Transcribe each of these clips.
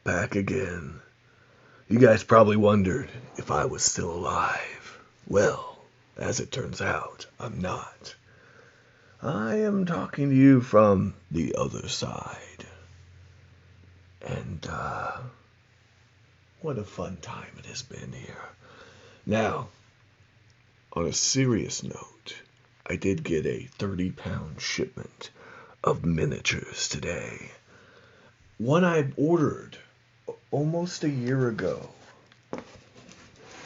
Back again. You guys probably wondered if I was still alive. Well, as it turns out, I'm not. I am talking to you from the other side. And, what a fun time it has been here. Now, on a serious note, I did get a 30-pound shipment of miniatures today. One I ordered almost a year ago.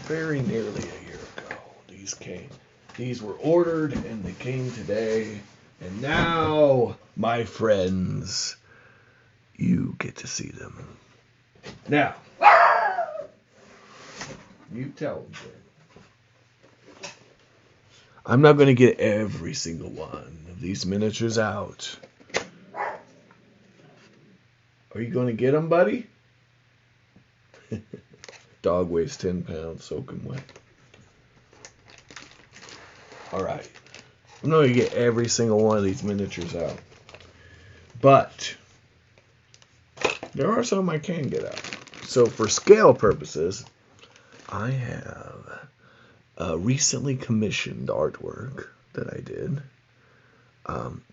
Very nearly a year ago. These came. These were ordered and they came today. And now, my friends, you get to see them. Now, you tell them. I'm not going to get every single one of these miniatures out. Are you going to get them, buddy? Dog weighs 10 pounds, soaking wet. Alright. I'm not going to get every single one of these miniatures out. But there are some I can get out. So for scale purposes, I have a recently commissioned artwork that I did.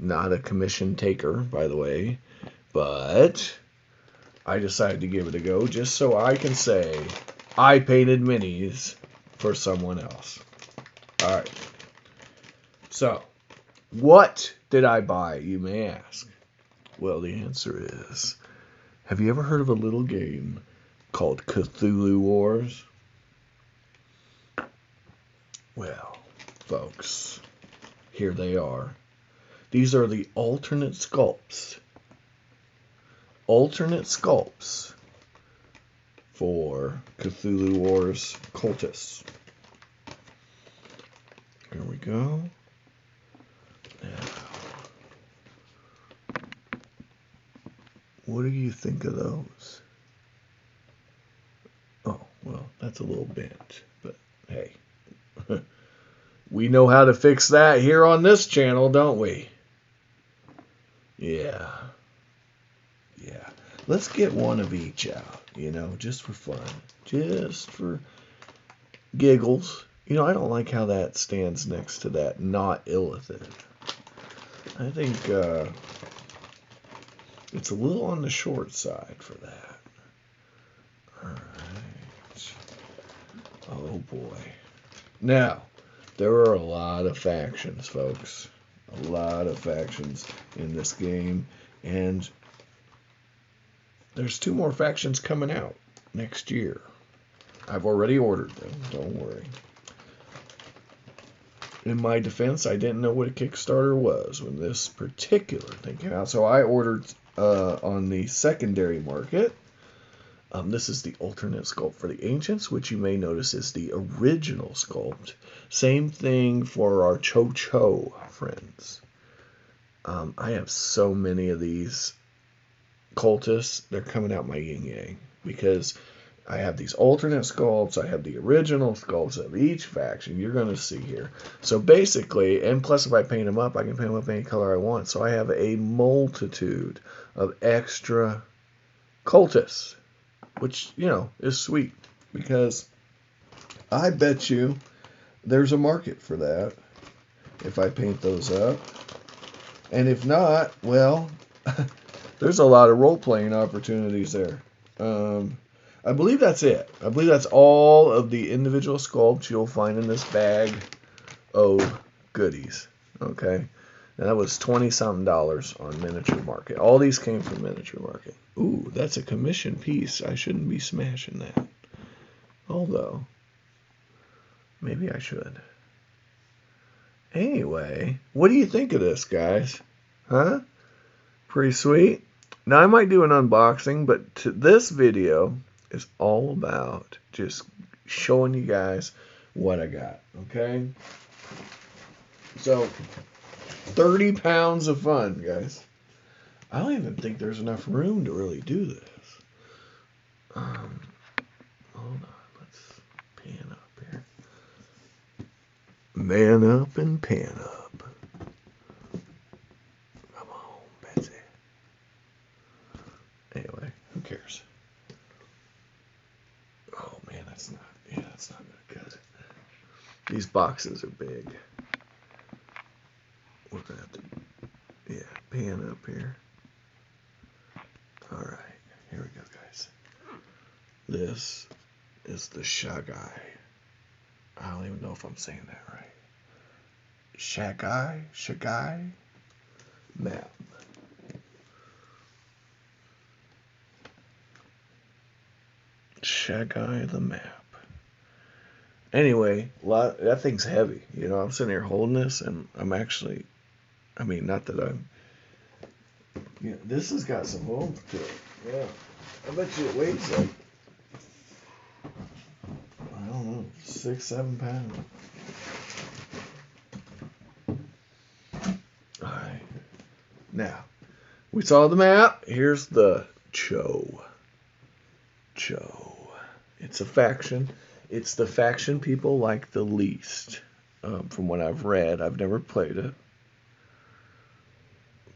Not a commission taker, by the way. But I decided to give it a go just so I can say I painted minis for someone else. Alright. So, what did I buy, you may ask? Well, the answer is, have you ever heard of a little game called Cthulhu Wars? Well, folks, here they are. These are the alternate sculpts. Alternate sculpts for Cthulhu Wars Cultists. Here we go. Now, what do you think of those? Oh, well, that's a little bent, but hey. We know how to fix that here on this channel, don't we? Yeah. Yeah. Let's get one of each out, just for fun. Just for giggles. I don't like how that stands next to that not illithid. I think it's a little on the short side for that. Alright. Oh boy. Now, there are a lot of factions, folks. A lot of factions in this game. And there's 2 more factions coming out next year. I've already ordered them. Don't worry. In my defense, I didn't know what a Kickstarter was when this particular thing came out. So I ordered on the secondary market. This is the alternate sculpt for the Ancients, which you may notice is the original sculpt. Same thing for our Cho friends. I have so many of these cultists. They're coming out my yin-yang because I have these alternate sculpts. I have the original sculpts of each faction. You're going to see here. So basically, and plus if I paint them up, I can paint them up any color I want. So I have a multitude of extra cultists, which, is sweet because I bet you there's a market for that if I paint those up. And if not, well, there's a lot of role-playing opportunities there. I believe that's it. I believe that's all of the individual sculpts you'll find in this bag of goodies. Okay? And that was $20-something on Miniature Market. All these came from Miniature Market. Ooh, that's a commission piece. I shouldn't be smashing that. Although, maybe I should. Anyway, what do you think of this, guys? Huh? Pretty sweet? Now, I might do an unboxing, but this video is all about just showing you guys what I got, okay? So, 30 pounds of fun, guys. I don't even think there's enough room to really do this. Hold on, let's pan up here. Man up and pan up. Come on, Betsy. that's not gonna cut it. These boxes are big. We're gonna have to, pan up here. All right, here we go, guys. This is the Shagai. I don't even know if I'm saying that right. Shagai map. Shagai the map. Anyway, that thing's heavy. You know, I'm sitting here holding this, and I'm actually, not that I'm. This has got some oomph to it. Yeah, I bet you it weighs like, I don't know, 6-7 pounds. All right. Now, we saw the map. Here's the Cho. It's a faction. It's the faction people like the least. From what I've read. I've never played it.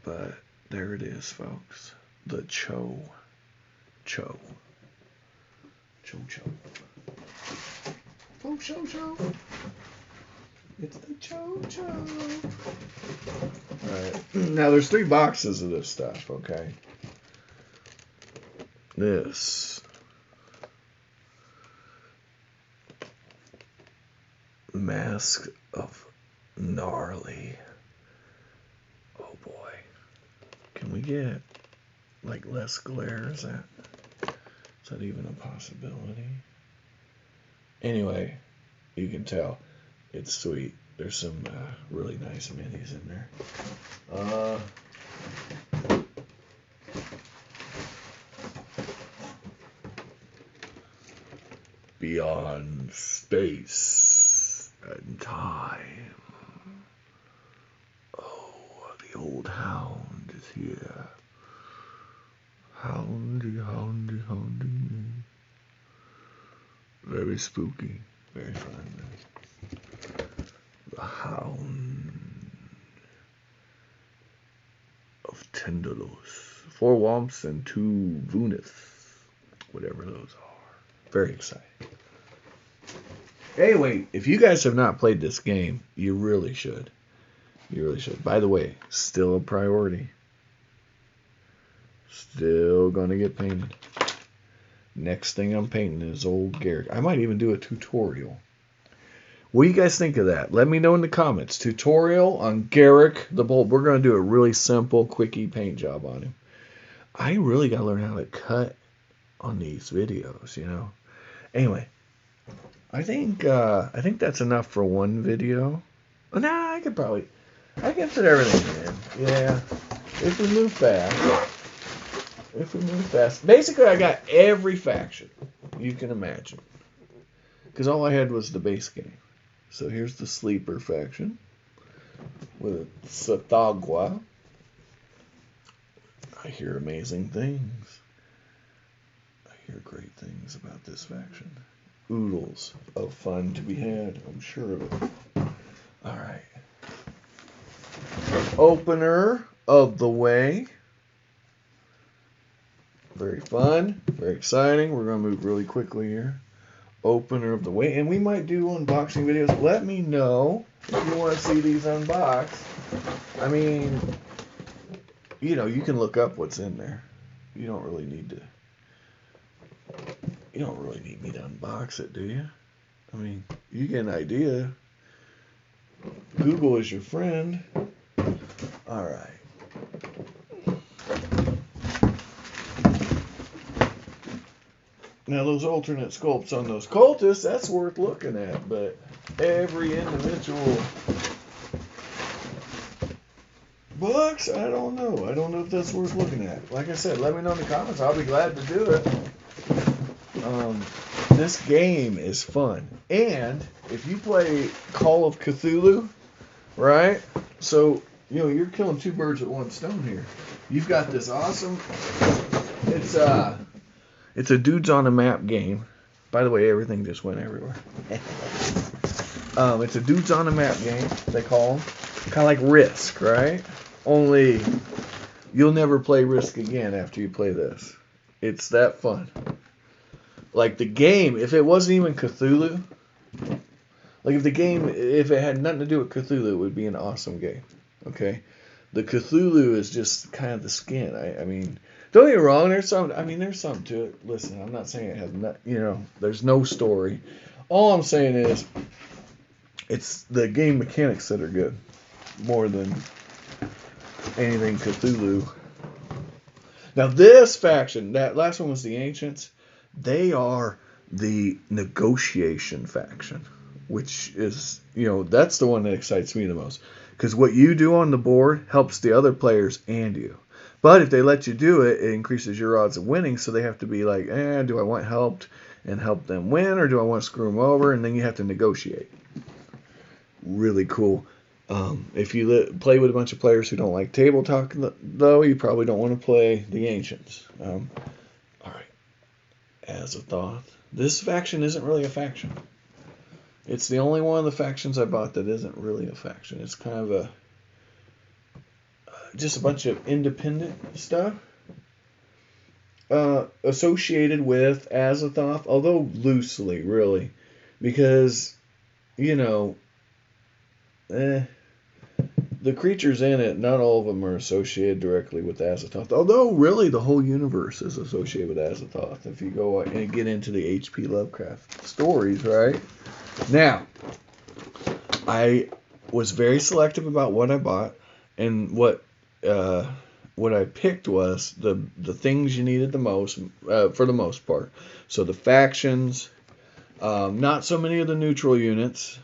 But there it is, folks. The Cho. Cho. It's the Cho. Alright. Now there's 3 boxes of this stuff, okay? This. Mask of Gnarly. Oh boy. Can we get like less glare? Is that even a possibility? Anyway, you can tell it's sweet. There's some really nice minis in there. Beyond space and time. Oh, the old hound is here. Houndy. Very spooky. Very fun. The Hound of Tendalos. 4 Womps and 2 Vuniths. Whatever those are. Very exciting. Anyway, if you guys have not played this game, you really should. You really should. By the way, still a priority. Still gonna get painted. Next thing I'm painting is old Garrick. I might even do a tutorial. What do you guys think of that? Let me know in the comments. Tutorial on Garrick the Bold. We're going to do a really simple, quickie paint job on him. I really got to learn how to cut on these videos, you know. Anyway, I think that's enough for one video. Nah, I can fit everything in. Yeah, if we move fast. Basically, I got every faction you can imagine. Because all I had was the base game. So here's the sleeper faction with a Cthuhlu. I hear amazing things. I hear great things about this faction. Oodles of fun to be had, I'm sure of it. Alright. Opener of the way. Very fun, very exciting. We're going to move really quickly here. Opener of the way. And we might do unboxing videos. Let me know if you want to see these unboxed. I mean, you know, you can look up what's in there. You don't really need me to unbox it, do you? I mean, you get an idea. Google is your friend. All right. Now, those alternate sculpts on those cultists, that's worth looking at, but every individual box, I don't know. I don't know if that's worth looking at. Like I said, let me know in the comments. I'll be glad to do it. This game is fun. And if you play Call of Cthulhu, right? So, you know, you're killing 2 birds with 1 stone here. You've got this awesome... It's a dudes on a map game. By the way, everything just went everywhere. It's a dudes on a map game, they call them. Kind of like Risk, right? Only you'll never play Risk again after you play this. It's that fun. Like the game, if it wasn't even Cthulhu, like if it had nothing to do with Cthulhu, it would be an awesome game. Okay, the Cthulhu is just kind of the skin. I mean, don't get me wrong. There's something to it. Listen, I'm not saying it has not. There's no story. All I'm saying is, it's the game mechanics that are good, more than anything Cthulhu. Now this faction, that last one was the Ancients. They are the negotiation faction, which is, that's the one that excites me the most. Because what you do on the board helps the other players and you. But if they let you do it, it increases your odds of winning. So they have to be like, do I want helped and help them win, or do I want to screw them over? And then you have to negotiate. Really cool. If you play with a bunch of players who don't like table talk, though, you probably don't want to play the Ancients. All right. Azathoth. This faction isn't really a faction. It's the only one of the factions I bought that isn't really a faction. It's kind of just a bunch of independent stuff associated with Azathoth, although loosely, really, because, the creatures in it, not all of them are associated directly with Azathoth. Although, really, the whole universe is associated with Azathoth if you go and get into the H.P. Lovecraft stories, right? Now, I was very selective about what I bought, and what I picked was the things you needed the most, for the most part. So the factions, not so many of the neutral units,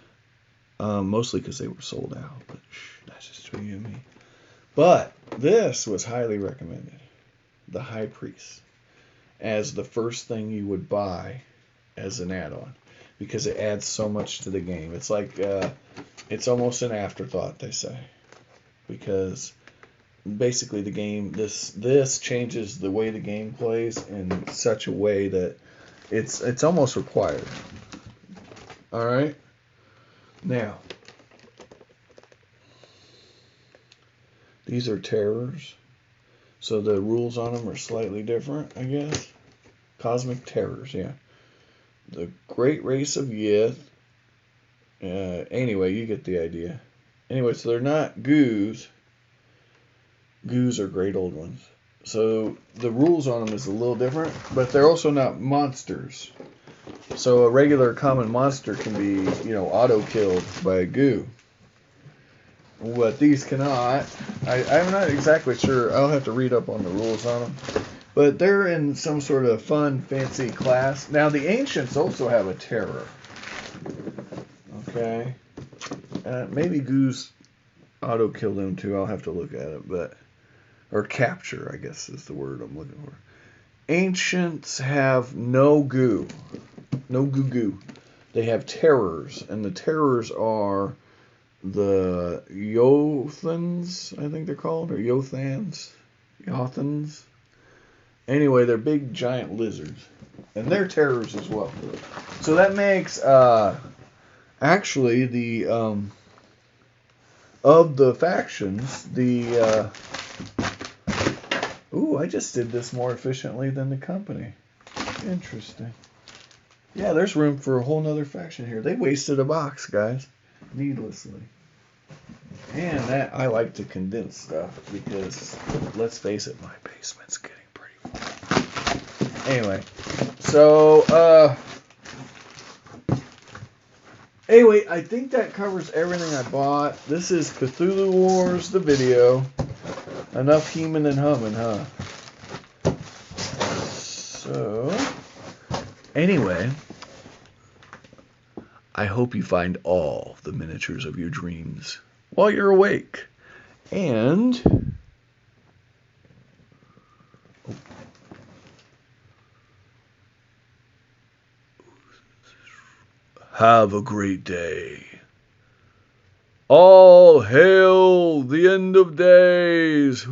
mostly because they were sold out, but that's just between you and me. But this was highly recommended. The High Priest as the first thing you would buy as an add-on, because it adds so much to the game. It's like it's almost an afterthought, they say, because basically the game this changes the way the game plays in such a way that it's almost required. All right. Now, these are terrors, so the rules on them are slightly different, I guess. Cosmic terrors, yeah. The Great Race of Yith. Anyway, you get the idea. Anyway, so they're not goos. Goos are great old ones. So the rules on them is a little different, but they're also not monsters. So a regular common monster can be, auto-killed by a goo. What these cannot, I'm not exactly sure. I'll have to read up on the rules on them. But they're in some sort of fun, fancy class. Now, the Ancients also have a terror. Okay. Maybe goos auto-kill them too. I'll have to look at it. Or capture, I guess is the word I'm looking for. Ancients have no goo. No goo. They have terrors, and the terrors are the Yothans, I think they're called, or Yothans. Anyway, they're big giant lizards, and they're terrors as well. So that makes actually the of the factions the I just did this more efficiently than the company. Interesting. Yeah, there's room for a whole nother faction here. They wasted a box, guys, needlessly. And that I like to condense stuff because, let's face it, my basement's getting pretty full. Anyway, so I think that covers everything I bought. This is Cthulhu Wars, the video. Enough heming and humming, huh? So, anyway, I hope you find all the miniatures of your dreams while you're awake. And have a great day. All hail the end of days.